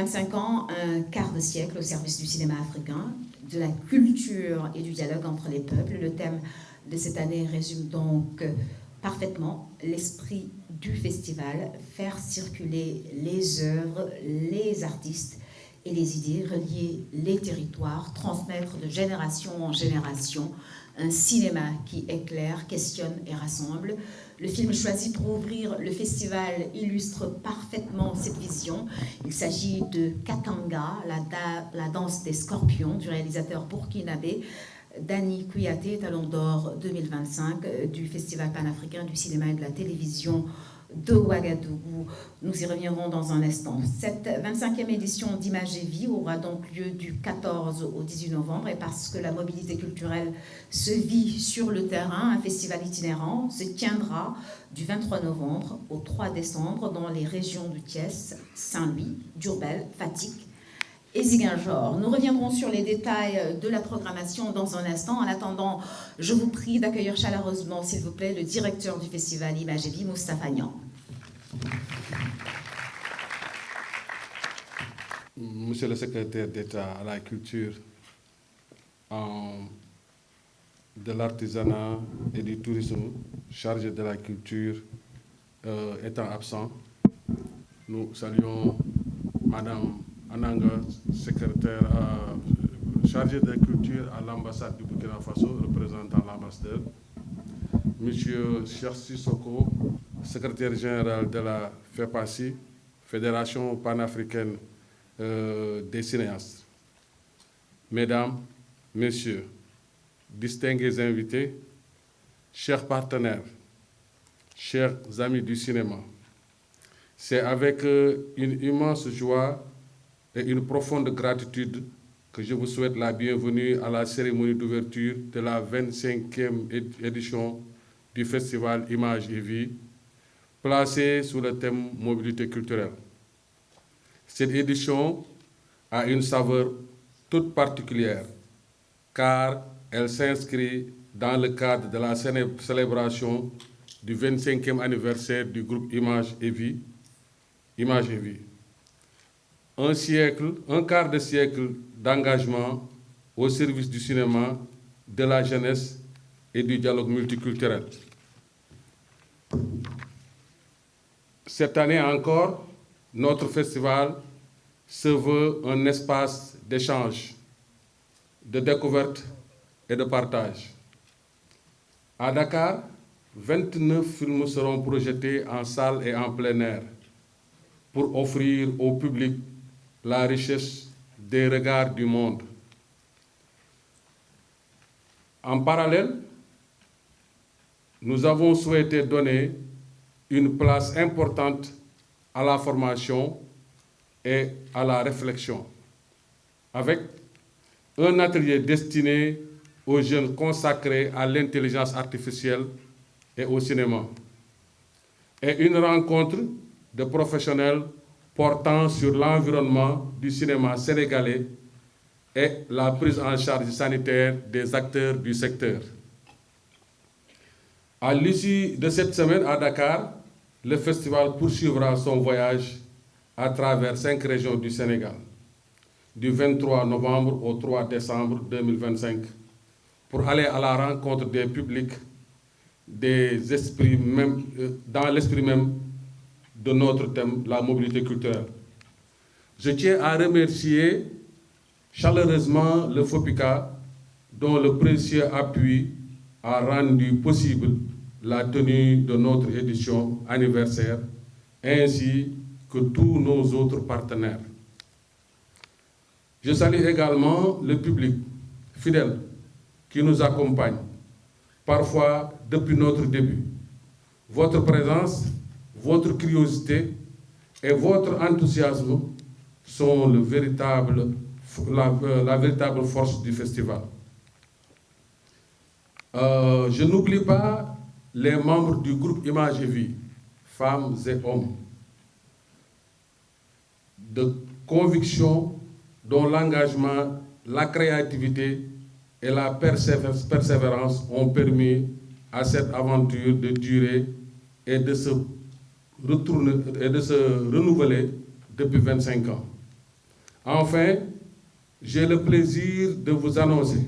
25 ans, un quart de siècle au service du cinéma africain, de la culture et du dialogue entre les peuples. Le thème de cette année résume donc parfaitement l'esprit du festival, faire circuler les œuvres, les artistes et les idées, relier les territoires, transmettre de génération en génération un cinéma qui éclaire, questionne et rassemble. Le film choisi pour ouvrir le festival illustre parfaitement cette vision. Il s'agit de Katanga, la danse des scorpions, du réalisateur burkinabé Dani Kouyaté, Talon d'Or 2025 du Festival panafricain du cinéma et de la télévision de Ouagadougou. Nous y reviendrons dans un instant. Cette 25e édition d'Images et Vie aura donc lieu du 14 au 18 novembre et parce que la mobilité culturelle se vit sur le terrain, un festival itinérant se tiendra du 23 novembre au 3 décembre dans les régions de Thiès, Saint-Louis, Diourbel, Fatick et Ziguinchor. Nous reviendrons sur les détails de la programmation dans un instant. En attendant, je vous prie d'accueillir chaleureusement, s'il vous plaît, le directeur du festival Images et Vie, Moustapha Niang. Monsieur le secrétaire d'État à la culture, de l'artisanat et du tourisme, chargé de la culture, étant absent, nous saluons Madame Ananga, secrétaire chargée de la culture à l'ambassade du Burkina Faso, représentant l'ambassadeur. Monsieur Cheikh Sissoko, secrétaire général de la FEPACI, Fédération panafricaine des cinéastes. Mesdames, Messieurs, distingués invités, chers partenaires, chers amis du cinéma, c'est avec une immense joie et une profonde gratitude que je vous souhaite la bienvenue à la cérémonie d'ouverture de la 25e édition du Festival Images et Vie, placée sous le thème mobilité culturelle. Cette édition a une saveur toute particulière, car elle s'inscrit dans le cadre de la célébration du 25e anniversaire du groupe Images et Vie. Images et Vie. Un quart de siècle d'engagement au service du cinéma, de la jeunesse et du dialogue multiculturel. Cette année encore, notre festival se veut un espace d'échange, de découverte et de partage. À Dakar, 29 films seront projetés en salle et en plein air pour offrir au public la richesse des regards du monde. En parallèle, nous avons souhaité donner une place importante à la formation et à la réflexion, avec un atelier destiné aux jeunes consacrés à l'intelligence artificielle et au cinéma, et une rencontre de professionnels portant sur l'environnement du cinéma sénégalais et la prise en charge sanitaire des acteurs du secteur. À l'issue de cette semaine à Dakar, le festival poursuivra son voyage à travers 5 régions du Sénégal, du 23 novembre au 3 décembre 2025, pour aller à la rencontre des publics, des esprits même, dans l'esprit même de notre thème, la mobilité culturelle. Je tiens à remercier chaleureusement le FOPICA, dont le précieux appui a rendu possible la tenue de notre édition anniversaire, ainsi que tous nos autres partenaires. Je salue également le public fidèle qui nous accompagne, parfois depuis notre début. Votre présence, votre curiosité et votre enthousiasme sont la véritable force du festival. Je n'oublie pas les membres du groupe Images et Vie, femmes et hommes, de conviction dont l'engagement, la créativité et la persévérance ont permis à cette aventure de durer et de se renouveler depuis 25 ans. Enfin, j'ai le plaisir de vous annoncer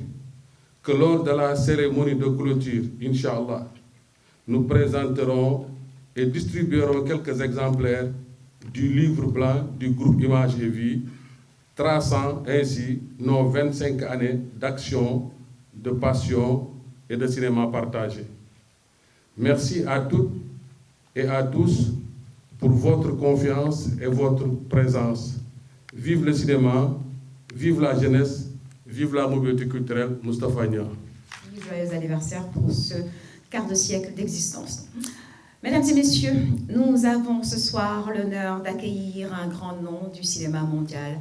que lors de la cérémonie de clôture, Inch'Allah, nous présenterons et distribuerons quelques exemplaires du livre blanc du groupe Images et Vie, traçant ainsi nos 25 années d'action, de passion et de cinéma partagé. Merci à toutes et à tous pour votre confiance et votre présence. Vive le cinéma, vive la jeunesse, vive la mobilité culturelle. Moustapha Nia. Joyeux anniversaire pour ce quart de siècle d'existence. Mesdames et messieurs, nous avons ce soir l'honneur d'accueillir un grand nom du cinéma mondial,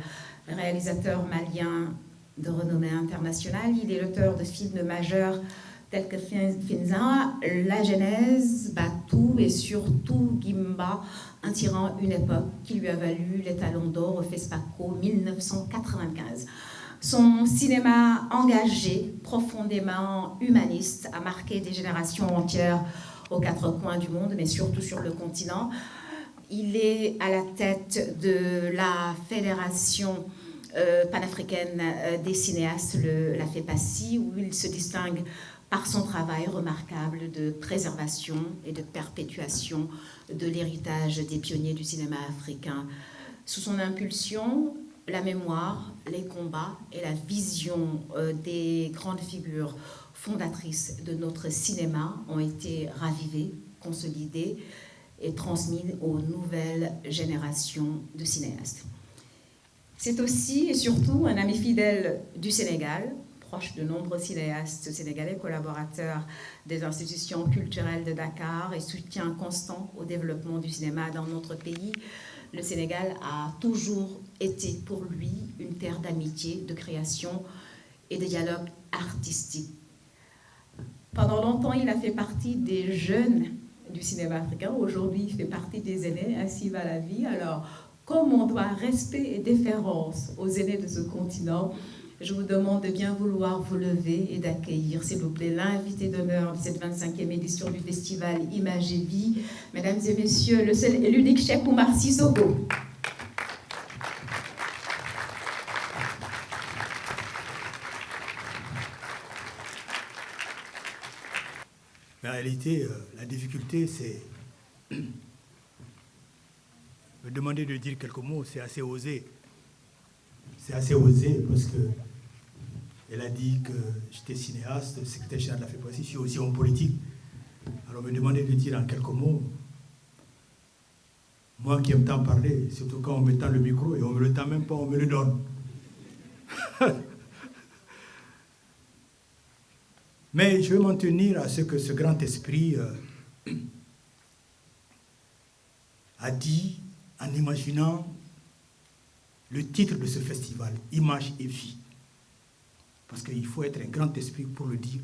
réalisateur malien de renommée internationale. Il est l'auteur de films majeurs tels que Finza, La Genèse, Batou et surtout Gimba, un tyran, une époque qui lui a valu les Talons d'Or au FESPACO 1995. Son cinéma engagé, profondément humaniste, a marqué des générations entières aux quatre coins du monde, mais surtout sur le continent. Il est à la tête de la Fédération panafricaine des cinéastes, la FEPACI, où il se distingue par son travail remarquable de préservation et de perpétuation de l'héritage des pionniers du cinéma africain. Sous son impulsion, la mémoire, les combats et la vision des grandes figures fondatrices de notre cinéma ont été ravivés, consolidés et transmis aux nouvelles générations de cinéastes. C'est aussi et surtout un ami fidèle du Sénégal, proche de nombreux cinéastes sénégalais, collaborateur des institutions culturelles de Dakar et soutien constant au développement du cinéma dans notre pays. Le Sénégal a toujours été pour lui une terre d'amitié, de création et de dialogue artistique. Pendant longtemps, il a fait partie des jeunes du cinéma africain. Aujourd'hui, il fait partie des aînés, ainsi va la vie. Alors, comme on doit respect et déférence aux aînés de ce continent, je vous demande de bien vouloir vous lever et d'accueillir, s'il vous plaît, l'invité d'honneur de cette 25e édition du festival Images et Vie, mesdames et messieurs, le seul et l'unique Cheikh Oumar Sissoko. En réalité, la difficulté, c'est me demander de dire quelques mots, c'est assez osé. C'est assez osé parce que elle a dit que j'étais cinéaste, secrétaire général de la FEPACI, je suis aussi homme politique. Alors me demander de dire en quelques mots, moi qui aime tant parler, surtout quand on me tend le micro et on ne me le tend même pas, on me le donne. Mais je vais m'en tenir à ce que ce grand esprit a dit en imaginant le titre de ce festival, Images et Vie. Parce qu'il faut être un grand esprit pour le dire.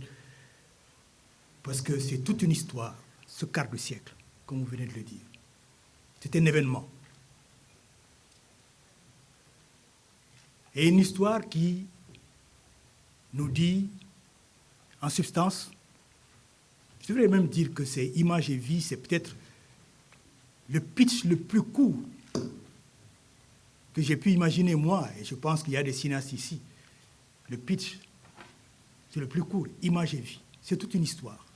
Parce que c'est toute une histoire, ce quart de siècle, comme vous venez de le dire. C'est un événement. Et une histoire qui nous dit, en substance, je devrais même dire que c'est Images et Vie, c'est peut-être le pitch le plus court que j'ai pu imaginer moi, et je pense qu'il y a des cinéastes ici. Le pitch, c'est le plus court, Images et Vie. C'est toute une histoire.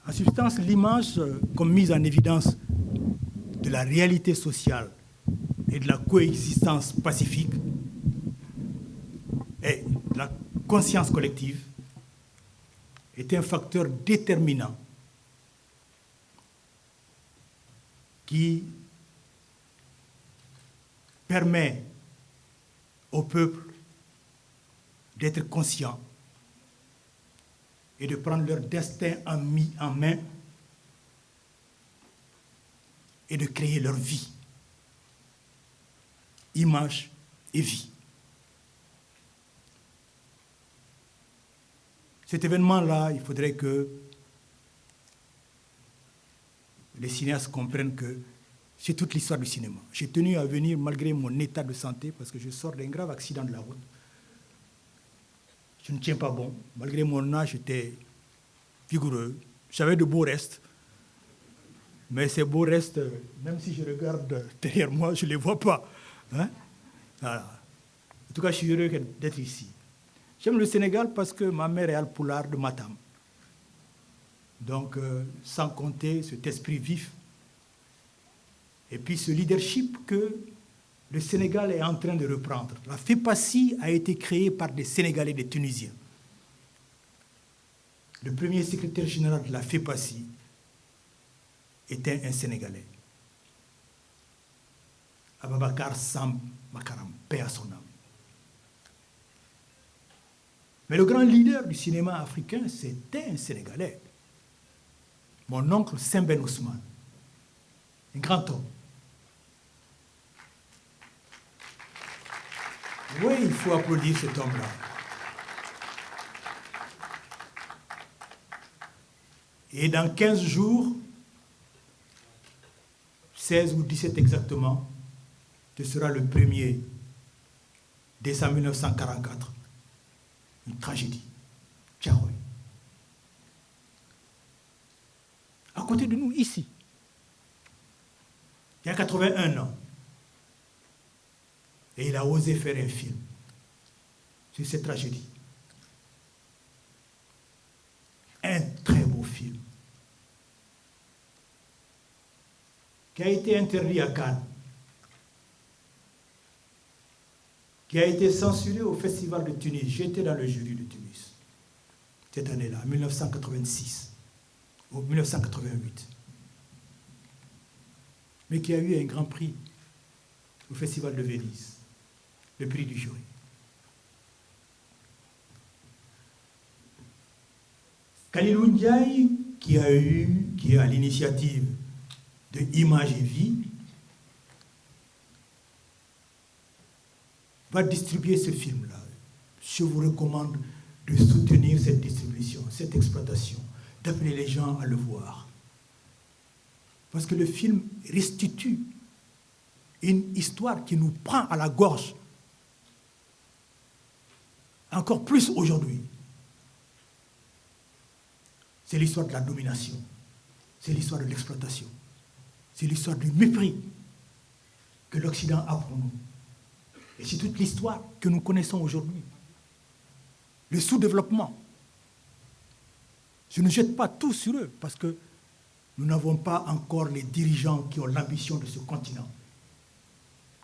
En substance, l'image comme mise en évidence de la réalité sociale et de la coexistence pacifique et de la conscience collective est un facteur déterminant qui permet au peuple d'être conscient et de prendre leur destin en main et de créer leur vie. Image et vie. Cet événement-là, il faudrait que les cinéastes comprennent que c'est toute l'histoire du cinéma. J'ai tenu à venir malgré mon état de santé parce que je sors d'un grave accident de la route. Je ne tiens pas bon. Malgré mon âge, j'étais vigoureux. J'avais de beaux restes. Mais ces beaux restes, même si je regarde derrière moi, je ne les vois pas. Hein? Voilà. En tout cas, je suis heureux d'être ici. J'aime le Sénégal parce que ma mère est alpulaar de Matam. Donc, sans compter cet esprit vif et puis ce leadership que le Sénégal est en train de reprendre. La FEPACI a été créée par des Sénégalais et des Tunisiens. Le premier secrétaire général de la FEPACI était un Sénégalais. Ababakar Samb Makaram, paix à son âme. Mais le grand leader du cinéma africain, c'était un Sénégalais. Mon oncle Semben Ousmane, un grand homme. Oui, il faut applaudir cet homme-là. Et dans 15 jours, 16 ou 17 exactement, ce sera le 1er décembre 1944. Une tragédie. Thiaroye. À côté de nous, ici, il y a 81 ans. Et il a osé faire un film sur cette tragédie. Un très beau film qui a été interdit à Cannes, qui a été censuré au Festival de Tunis. J'étais dans le jury de Tunis cette année-là, en 1986 ou 1988, mais qui a eu un grand prix au Festival de Venise, le prix du jury. Khalilou Ndiaye, qui est à l'initiative de Images et Vie, va distribuer ce film-là. Je vous recommande de soutenir cette distribution, cette exploitation, d'appeler les gens à le voir. Parce que le film restitue une histoire qui nous prend à la gorge, encore plus aujourd'hui. C'est l'histoire de la domination, c'est l'histoire de l'exploitation, c'est l'histoire du mépris que l'Occident a pour nous. Et c'est toute l'histoire que nous connaissons aujourd'hui. Le sous-développement. Je ne jette pas tout sur eux parce que nous n'avons pas encore les dirigeants qui ont l'ambition de ce continent.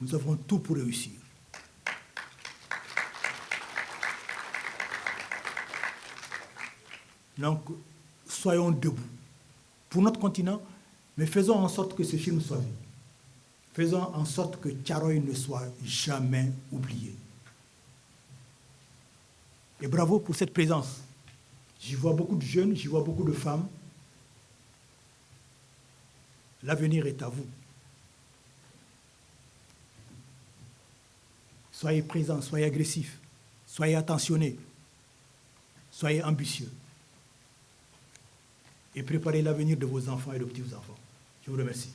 Nous avons tout pour réussir. Donc, soyons debout pour notre continent, mais faisons en sorte que ce film soit vu. Faisons en sorte que Thiaroye ne soit jamais oublié. Et bravo pour cette présence. J'y vois beaucoup de jeunes, j'y vois beaucoup de femmes. L'avenir est à vous. Soyez présents, soyez agressifs, soyez attentionnés, soyez ambitieux. Et préparez l'avenir de vos enfants et de petits-enfants. Je vous remercie.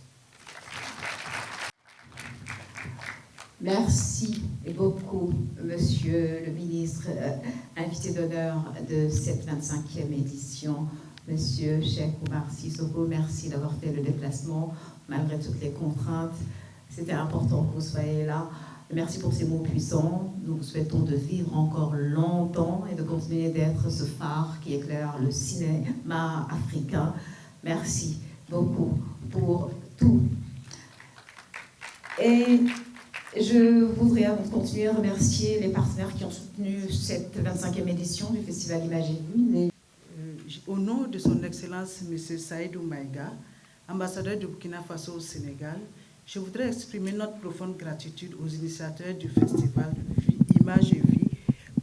Merci beaucoup, Monsieur le ministre, invité d'honneur de cette 25e édition. Monsieur Cheikh Oumar Sissoko, merci d'avoir fait le déplacement malgré toutes les contraintes. C'était important que vous soyez là. Merci pour ces mots puissants. Nous vous souhaitons de vivre encore longtemps et de continuer d'être ce phare qui éclaire le cinéma africain. Merci beaucoup pour tout. Et je voudrais, avant de continuer, remercier les partenaires qui ont soutenu cette 25e édition du Festival Images et Vie. Au nom de son Excellence M. Saïdou Maïga, ambassadeur de Burkina Faso au Sénégal, je voudrais exprimer notre profonde gratitude aux initiateurs du Festival Images et Vie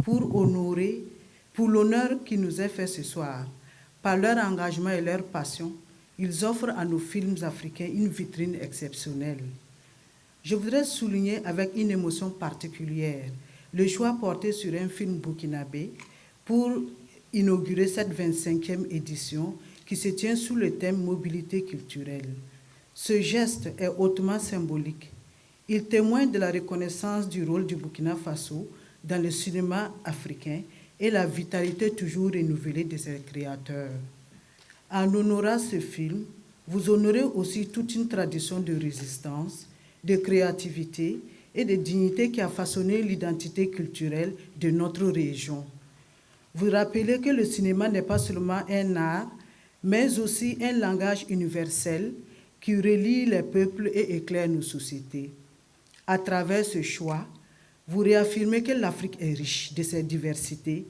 pour l'honneur qui nous est fait ce soir. Par leur engagement et leur passion, ils offrent à nos films africains une vitrine exceptionnelle. Je voudrais souligner avec une émotion particulière le choix porté sur un film burkinabé pour inaugurer cette 25e édition qui se tient sous le thème mobilité culturelle. Ce geste est hautement symbolique. Il témoigne de la reconnaissance du rôle du Burkina Faso dans le cinéma africain et la vitalité toujours renouvelée de ses créateurs. En honorant ce film, Vous honorez aussi toute une tradition de résistance, de créativité et de dignité qui a façonné l'identité culturelle de notre région. Vous rappelez que le cinéma n'est pas seulement un art, mais aussi un langage universel qui relie les peuples et éclaire nos sociétés. À travers ce choix, vous réaffirmez que l'Afrique est riche de ses diversités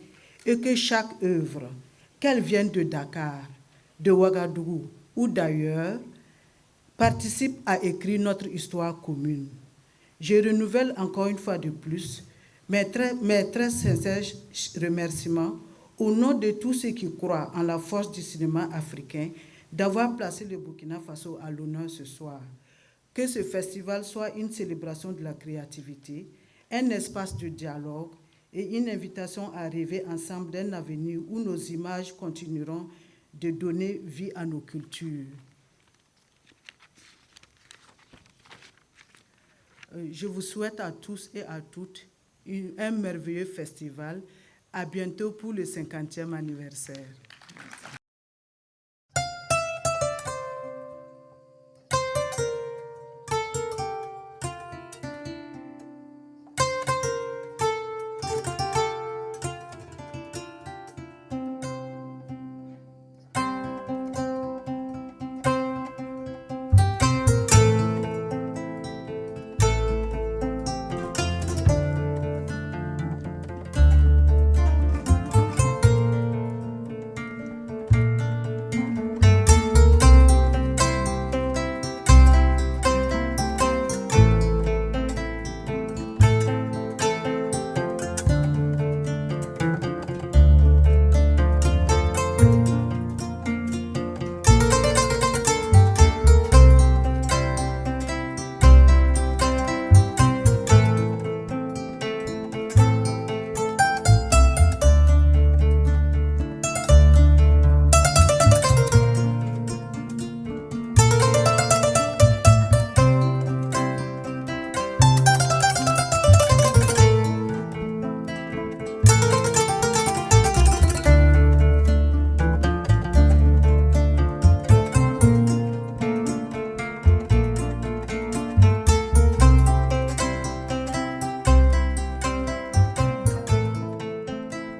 et que chaque œuvre, qu'elle vienne de Dakar, de Ouagadougou ou d'ailleurs, participe à écrire notre histoire commune. Je renouvelle encore une fois de plus mes très sincères remerciements au nom de tous ceux qui croient en la force du cinéma africain d'avoir placé le Burkina Faso à l'honneur ce soir. Que ce festival soit une célébration de la créativité, un espace de dialogue et une invitation à rêver ensemble d'un avenir où nos images continueront de donner vie à nos cultures. Je vous souhaite à tous et à toutes un merveilleux festival. À bientôt pour le 50e anniversaire.